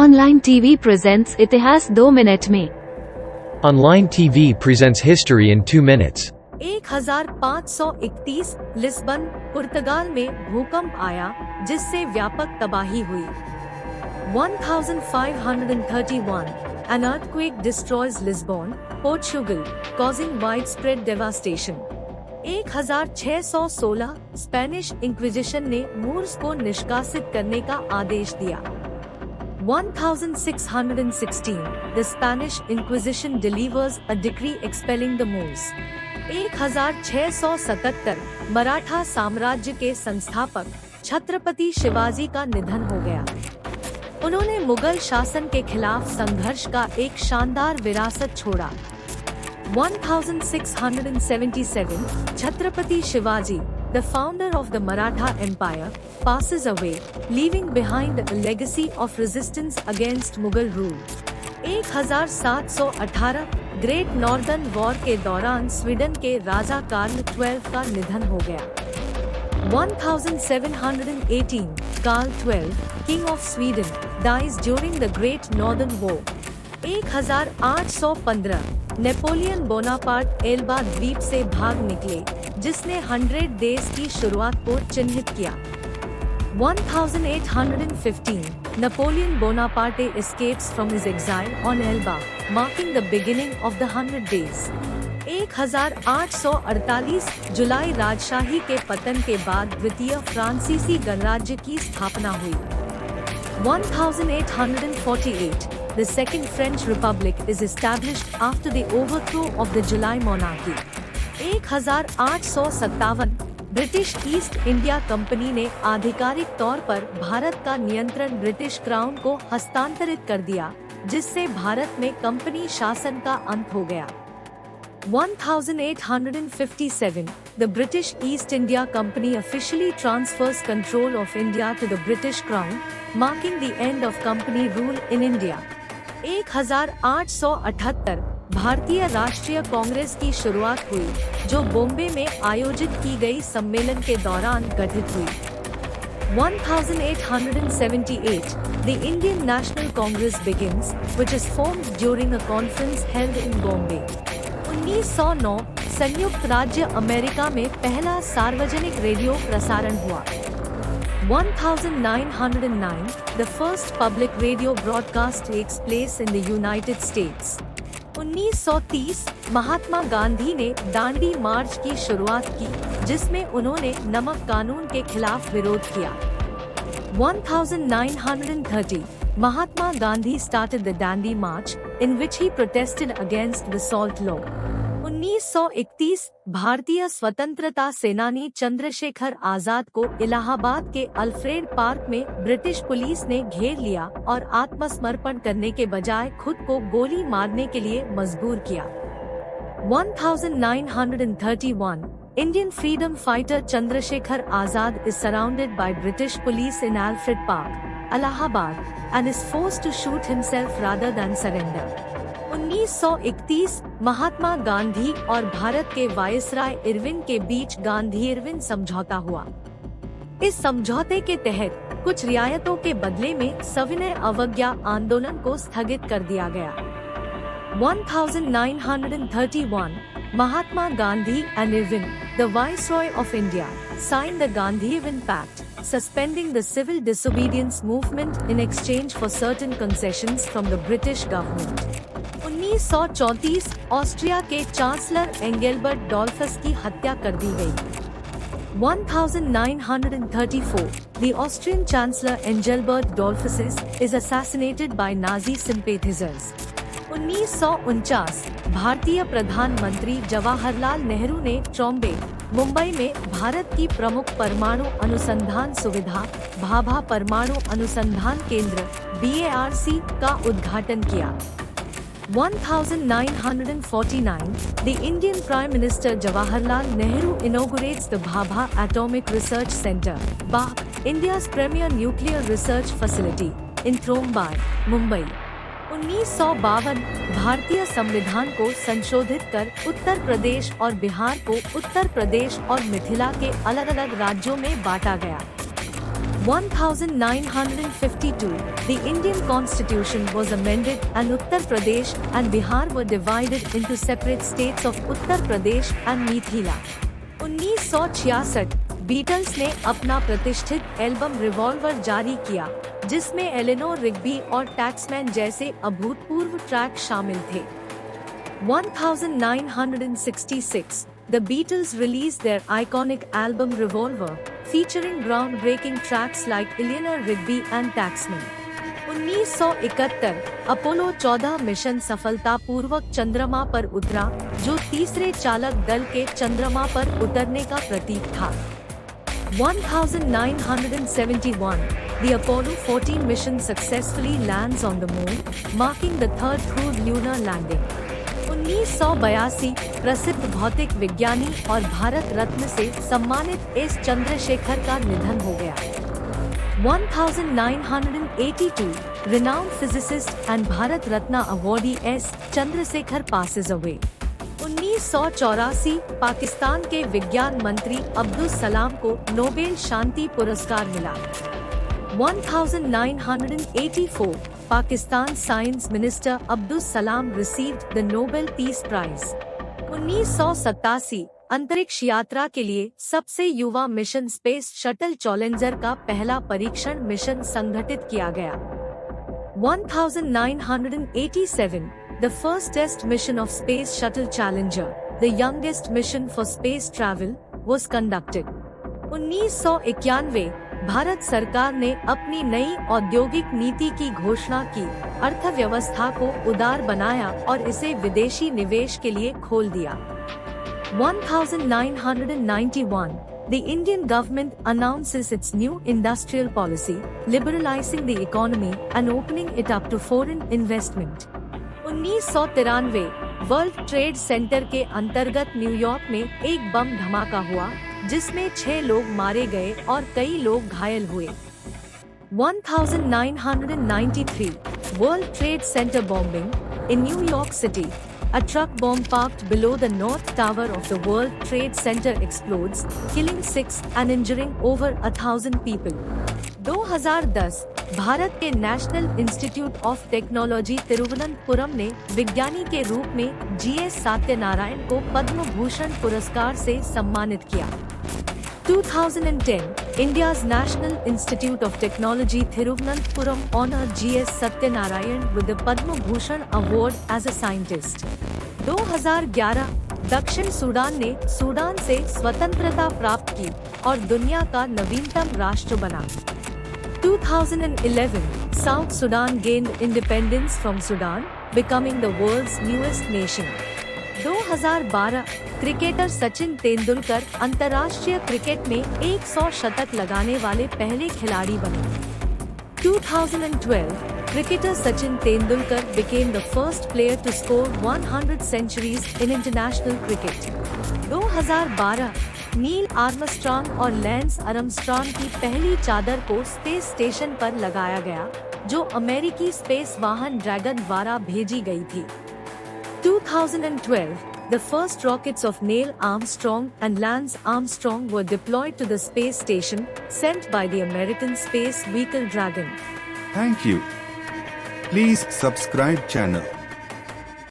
Online TV presents इतिहास 2 minute में। Online TV presents history in 2 minutes. 1531 Lisbon, पुर्तगाल में भूकंप आया जिससे व्यापक तबाही हुई। 1531 An earthquake destroys Lisbon, Portugal, causing widespread devastation. 1616 Spanish inquisition ने मूर्स को निष्कासित करने का आदेश दिया। 1616 The Spanish Inquisition delivers a decree expelling the Moors. 1677 Maratha साम्राज्य के संस्थापक छत्रपति शिवाजी का निधन हो गया। उन्होंने मुगल शासन के खिलाफ संघर्ष का एक शानदार विरासत छोड़ा। 1677 Chhatrapati Shivaji, the founder of the Maratha Empire, passes away, leaving behind a legacy of resistance against Mughal rule. 1718 great northern war के दौरान स्वीडन के राजा कार्ल 12 का निधन हो गया। 1718 Karl 12, king of Sweden, dies during the Great Northern War. 1815 Napoleon Bonaparte Elba द्वीप से भाग निकले, जिसने 100 डेज की शुरुआत को चिन्हित किया। 1815 Napoleon Bonaparte escapes from his exile on Elba, marking the beginning of the 100 days. 1848 जुलाई राजशाही के पतन के बाद द्वितीय फ्रांसीसी गणराज्य की स्थापना हुई। 1848 The Second French Republic is established after the overthrow of the July monarchy. 1857 British east India company ने आधिकारिक तौर पर भारत का नियंत्रण ब्रिटिश क्राउन को हस्तांतरित कर दिया, जिससे भारत में कंपनी शासन का अंत हो गया। 1857 The British East India Company officially transfers control of India to the British Crown, marking the end of company rule in India. 1878 भारतीय राष्ट्रीय कांग्रेस की शुरुआत हुई, जो बॉम्बे में आयोजित की गई सम्मेलन के दौरान गठित हुई। 1878 The Indian National Congress begins, which is formed during a conference held in Bombay. 1909 संयुक्त राज्य अमेरिका में पहला सार्वजनिक रेडियो प्रसारण हुआ। 1909 The first public radio broadcast takes place in the United States. 1930 Mahatma Gandhi ने दांडी मार्च की शुरुआत की, जिसमें उन्होंने नमक कानून के खिलाफ विरोध किया। 1930 Mahatma Gandhi started the Dandi March, in which he protested against the Salt Law. 1931 भारतीय स्वतंत्रता सेनानी चंद्रशेखर आजाद को इलाहाबाद के अल्फ्रेड पार्क में ब्रिटिश पुलिस ने घेर लिया और आत्मसमर्पण करने के बजाय खुद को गोली मारने के लिए मजबूर किया। 1931 Indian freedom fighter Chandrasekhar Azad is surrounded by British police in Alfred Park, Allahabad, and is forced to shoot himself rather than surrender. 1931 Mahatma Gandhi और भारत के वायसराय इरविन के बीच गांधी-इरविन समझौता हुआ। इस समझौते के तहत कुछ रियायतों के बदले में सविनय अवज्ञा आंदोलन को स्थगित कर दिया गया। 1931 Mahatma Gandhi and Irwin, the Viceroy of India, signed the Gandhi-Irwin Pact, suspending the civil disobedience movement in exchange for certain concessions from the British government. 1934 Austria के चांसलर एंगेलबर्ट डॉल्फस की हत्या कर दी गई। 1934 The Austrian Chancellor Engelbert Dollfuss is assassinated by Nazi sympathizers. 1949 भारतीय प्रधानमंत्री जवाहरलाल नेहरू ने ट्रॉम्बे, मुंबई में भारत की प्रमुख परमाणु अनुसंधान सुविधा भाभा परमाणु अनुसंधान केंद्र BARC का उद्घाटन किया। 1949 The Indian Prime Minister Jawaharlal Nehru inaugurates the Bhabha Atomic Research Center, BAC, India's premier nuclear research facility, in Thrombay, Mumbai. 1952 भारतीय संविधान को संशोधित कर उत्तर प्रदेश और बिहार को उत्तर प्रदेश और मिथिला के अलग अलग राज्यों में बांटा गया। 1952, the Indian Constitution was amended and Uttar Pradesh and Bihar were divided into separate states of Uttar Pradesh and Mithila. 1966, Beatles ने अपना प्रतिष्ठित एल्बम रिवॉल्वर जारी किया, जिसमें एलेनोर रिग्बी और टैक्समैन जैसे अभूतपूर्व ट्रैक शामिल थे। 1966, the Beatles released their iconic album Revolver, featuring groundbreaking tracks like Eleanor Rigby and Taxman. 1971, Apollo 14 mission सफलतापूर्वक चंद्रमा पर उतरा, जो तीसरे चालक दल के चंद्रमा पर उतरने का प्रतीक था। 1971, the Apollo 14 mission successfully lands on the moon, marking the third crewed lunar landing. 1982, प्रसिद्ध भौतिक विज्ञानी और भारत रत्न से सम्मानित एस चंद्रशेखर का निधन हो गया। 1982, renowned physicist and Bharat Ratna awardee S. Chandrasekhar passes away. 1984, Pakistan के विज्ञान मंत्री अब्दुल सलाम को नोबेल शांति पुरस्कार मिला। 1984, Pakistan Science Minister Abdul Salam received the Nobel Peace Prize. 1987, अंतरिक्ष यात्रा के लिए सबसे युवा मिशन स्पेस शटल चैलेंजर का पहला परीक्षण मिशन संगठित किया गया। 1987, the first test mission of Space Shuttle Challenger, the youngest mission for space travel, was conducted. 1991, Bharat सरकार ने अपनी नई औद्योगिक नीति की घोषणा की, अर्थव्यवस्था को उदार बनाया और इसे विदेशी निवेश के लिए खोल दिया। 1991, the Indian government announces its new industrial policy, liberalizing the economy and opening it up to foreign investment. 1993, world trade centre के अंतर्गत न्यूयॉर्क में एक बम धमाका हुआ, जिसमें 6 लोग मारे गए और कई लोग घायल हुए। 1993, world trade centre bombing in New York City. A truck bomb parked below the North Tower of the World Trade Center explodes, killing 6 and injuring over 1,000 people. 2010, Bharat के national institute of technology Thiruvananthapuram ने विज्ञानी के रूप में GS Satyanarayan को पद्म भूषण पुरस्कार से सम्मानित किया। 2010, India's National Institute of Technology Thiruvananthapuram honored GS Satyanarayan with the Padma Bhushan Award as a scientist. 2011, दक्षिण सूडान ने सूडान से स्वतंत्रता प्राप्त की और दुनिया का नवीनतम राष्ट्र बना। 2011, South Sudan gained independence from Sudan, becoming the world's newest nation. 2012, cricketer Sachin Tendulkar अंतर्राष्ट्रीय क्रिकेट में 100 शतक लगाने वाले पहले खिलाड़ी बने। 2012, cricketer Sachin Tendulkar became the first player to score 100 centuries in international cricket. 2012, Neil Armstrong और लैंस आर्मस्ट्रॉन्ग की पहली चादर को स्पेस स्टेशन पर लगाया गया, जो अमेरिकी स्पेस वाहन ड्रैगन द्वारा भेजी गई थी। 2012, the first rockets of Neil Armstrong and Lance Armstrong were deployed to the space station, sent by the American space vehicle Dragon. Thank you. Please subscribe channel.